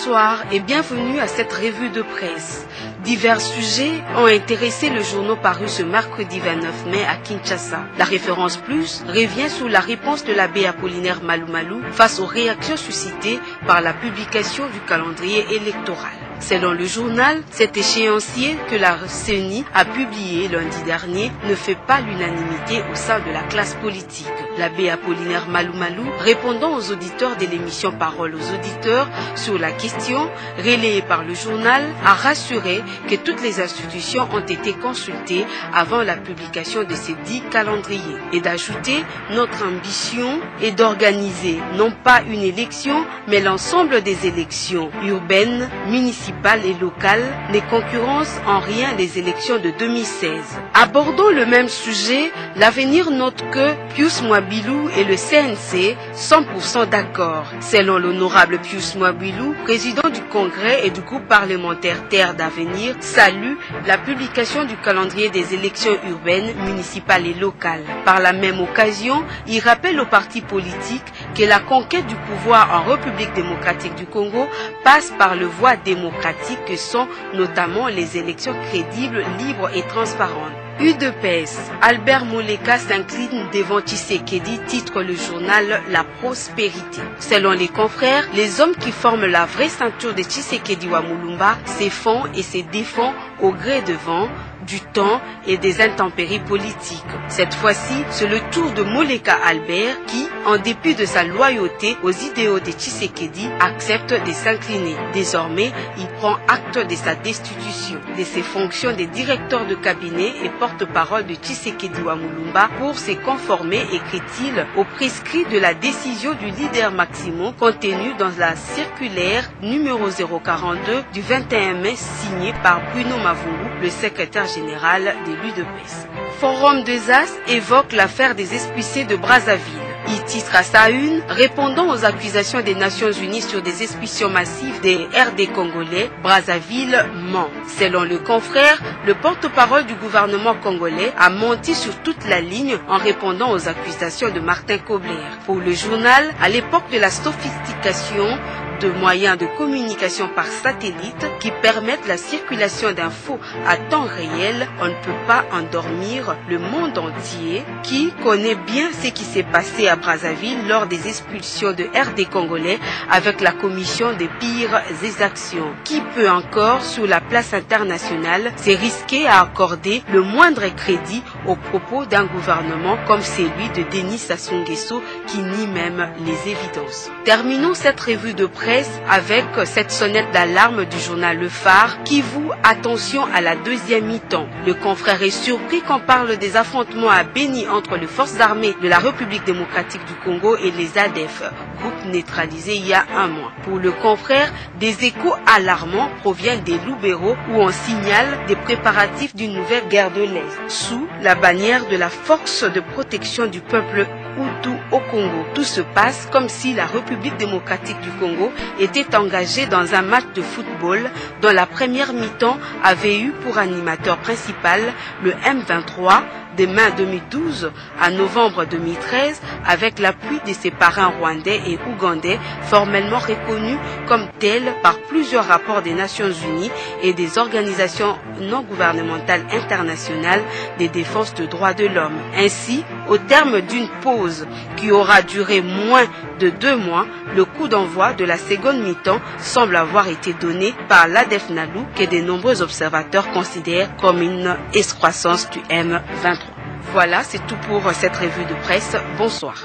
Bonsoir et bienvenue à cette revue de presse. Divers sujets ont intéressé le journal paru ce mercredi 29 mai à Kinshasa. La référence plus revient sur la réponse de l'abbé Apollinaire Malou Malou face aux réactions suscitées par la publication du calendrier électoral. Selon le journal, cet échéancier que la CENI a publié lundi dernier ne fait pas l'unanimité au sein de la classe politique. L'abbé Apollinaire Malou Malou, répondant aux auditeurs de l'émission Parole aux auditeurs sur la question relayée par le journal, a rassuré que toutes les institutions ont été consultées avant la publication de ces 10 calendriers et d'ajouter « Notre ambition est d'organiser non pas une élection, mais l'ensemble des élections urbaines, municipales et locales ne concurrencent en rien les élections de 2016. » Abordant le même sujet, l'avenir note que Pius Mwabilou et le CNC 100% d'accord. Selon l'honorable Pius Mwabilou, président du Congrès et du groupe parlementaire Terre d'Avenir, salue la publication du calendrier des élections urbaines, municipales et locales. Par la même occasion, il rappelle aux partis politiques que la conquête du pouvoir en République démocratique du Congo passe par le voie démocratique que sont notamment les élections crédibles, libres et transparentes. UDPS, Albert Moleka s'incline devant Tshisekedi, titre le journal La Prospérité. Selon les confrères, les hommes qui forment la vraie ceinture de Tshisekedi Wamulumba se font et se défendent au gré de vent, du temps et des intempéries politiques. Cette fois-ci, c'est le tour de Moleka Albert qui, en dépit de sa loyauté aux idéaux de Tshisekedi, accepte de s'incliner. Désormais, il prend acte de sa destitution, de ses fonctions de directeur de cabinet et porte-parole de Tshisekedi Wamulumba pour se conformer, écrit-il, au prescrit de la décision du leader Maximo contenue dans la circulaire numéro 042 du 21 mai signée par Bruno Mavungu, le secrétaire général de l'UDPS. Forum des As évoque l'affaire des expulsés de Brazzaville. Il titre à sa une, répondant aux accusations des Nations Unies sur des expulsions massives des RD congolais, Brazzaville ment. Selon le confrère, le porte-parole du gouvernement congolais a menti sur toute la ligne en répondant aux accusations de Martin Kobler. Pour le journal, à l'époque de la sophistication de moyens de communication par satellite qui permettent la circulation d'infos à temps réel, on ne peut pas endormir le monde entier qui connaît bien ce qui s'est passé à Brazzaville lors des expulsions de RD congolais avec la commission des pires exactions. Qui peut encore, sur la place internationale, se risquer à accorder le moindre crédit aux propos d'un gouvernement comme celui de Denis Sassou Nguesso qui nie même les évidences. Terminons cette revue de presse avec cette sonnette d'alarme du journal Le Phare qui voue attention à la deuxième mi-temps. Le confrère est surpris qu'on parle des affrontements à Béni entre les forces armées de la République démocratique du Congo et les ADF, groupe neutralisé il y a un mois. Pour le confrère, des échos alarmants proviennent des Loubero où on signale des préparatifs d'une nouvelle guerre de l'Est sous la bannière de la force de protection du peuple Hutu au Congo. Tout se passe comme si la République démocratique du Congo était engagée dans un match de football dont la première mi-temps avait eu pour animateur principal le M23 de mai 2012 à novembre 2013 avec l'appui de ses parrains rwandais et ougandais formellement reconnus comme tels par plusieurs rapports des Nations Unies et des organisations non gouvernementales internationales des défenses des droits de l'homme. Ainsi, au terme d'une pause qui aura duré moins de 2 mois, le coup d'envoi de la seconde mi-temps semble avoir été donné par l'ADF Nalu que de nombreux observateurs considèrent comme une excroissance du M23. Voilà, c'est tout pour cette revue de presse. Bonsoir.